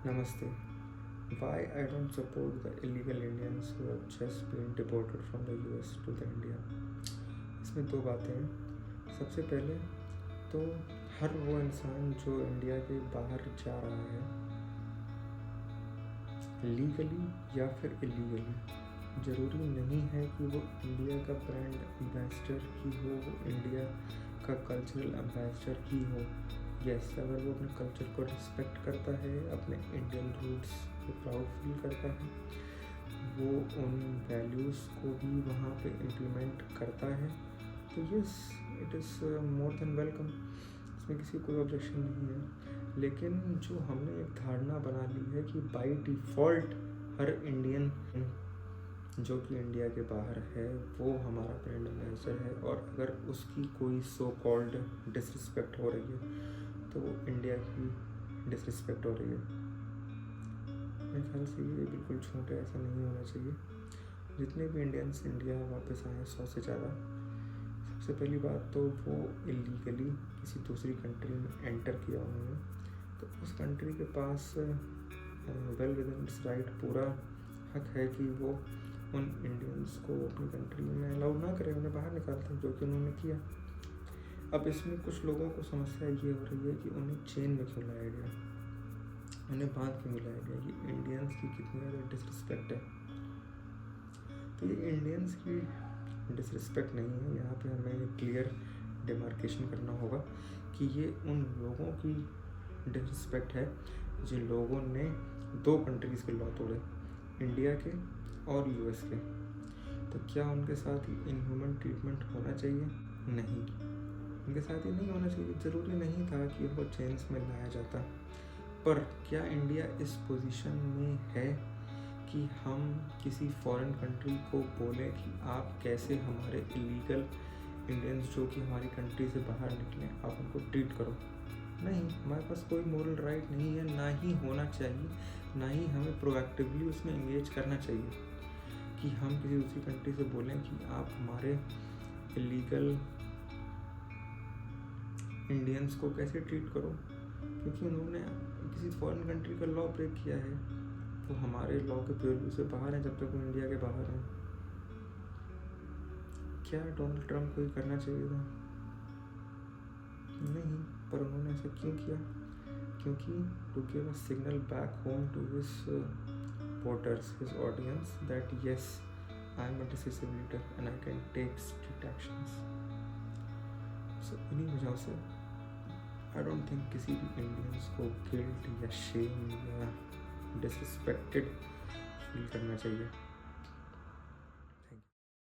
Namaste. Why I don't support the illegal Indians who have just been deported from the US to the India? इसमें दो बातें हैं। सबसे पहले तो हर वो इंसान जो इंडिया के बाहर जा रहा है लीगली या फिर इलीगली, ज़रूरी नहीं है कि वो इंडिया का ब्रांड एम्बेसडर ही हो, वो इंडिया का कल्चरल एम्बेसडर ही हो। यस, अगर वो अपने कल्चर को रिस्पेक्ट करता है, अपने इंडियन रूट्स पे प्राउड फील करता है, वो उन वैल्यूज़ को भी वहाँ पे इम्प्लीमेंट करता है, तो yes, it is more than welcome. इसमें किसी कोई ऑब्जेक्शन नहीं है। लेकिन जो हमने एक धारणा बना ली है कि बाय डिफ़ॉल्ट हर इंडियन जो कि इंडिया के बाहर है वो हमारा ब्रांड एम्बेसडर है, और अगर उसकी कोई सो कॉल्ड डिसरिस्पेक्ट हो रही है तो वो इंडिया की डिसरिस्पेक्ट हो रही है। मेरे ख्याल से ये बिल्कुल झूठ है, ऐसा नहीं होना चाहिए। जितने भी इंडियंस इंडिया वापस आए 100 से ज़्यादा, सबसे पहली बात तो वो इलीगली किसी दूसरी कंट्री में एंटर किया उन्होंने, तो उस कंट्री के पास वेल विदिन इट्स राइट पूरा हक है कि वो उन इंडियंस को अपनी कंट्री में अलाउ ना करें, उन्हें बाहर निकाल दें, जो कि उन्होंने किया। अब इसमें कुछ लोगों को समस्या ये हो रही है कि उन्हें चेन में क्यों लाया गया, उन्हें बांध क्यों मिलाया गया। ये इंडियंस की कितनी ज़्यादा डिसरिस्पेक्ट है। तो ये इंडियंस की डिसरिस्पेक्ट नहीं है, यहाँ पे हमें क्लियर डिमार्केशन करना होगा कि ये उन लोगों की डिसरिस्पेक्ट है जिन लोगों ने दो कंट्रीज़ के लॉ तोड़े, इंडिया के और यूएस के। तो क्या उनके साथ ही इनह्यूमन ट्रीटमेंट होना चाहिए? नहीं, उनके साथ ही नहीं होना चाहिए। ज़रूरी नहीं था कि वो चेन्स में लाया जाता। पर क्या इंडिया इस पोजीशन में है कि हम किसी फॉरेन कंट्री को बोलें कि आप कैसे हमारे इलीगल इंडियंस जो कि हमारी कंट्री से बाहर निकले आप उनको ट्रीट करो? नहीं, हमारे पास कोई मोरल राइट नहीं है, ना ही होना चाहिए, ना ही हमें प्रोएक्टिवली उसमें एंगेज करना चाहिए कि हम किसी दूसरी कंट्री से बोलें कि आप हमारे इलीगल इंडियंस को कैसे ट्रीट करो, क्योंकि उन्होंने किसी फॉरेन कंट्री का लॉ ब्रेक किया है। वो हमारे लॉ के प्योर से बाहर हैं जब तक वो इंडिया के बाहर हैं। क्या डोनाल्ड ट्रंप को ये करना चाहिए था? नहीं, पर उन्होंने ऐसा क्यों किया? क्योंकि to give a signal back home to his voters, his audience, that yes, I am a decisive leader and I can take strict actions. So इन्हीं वजह से आई डोंट थिंक किसी भी इंडियंस को गिल्ट या शेम या disrespected feel करना चाहिए।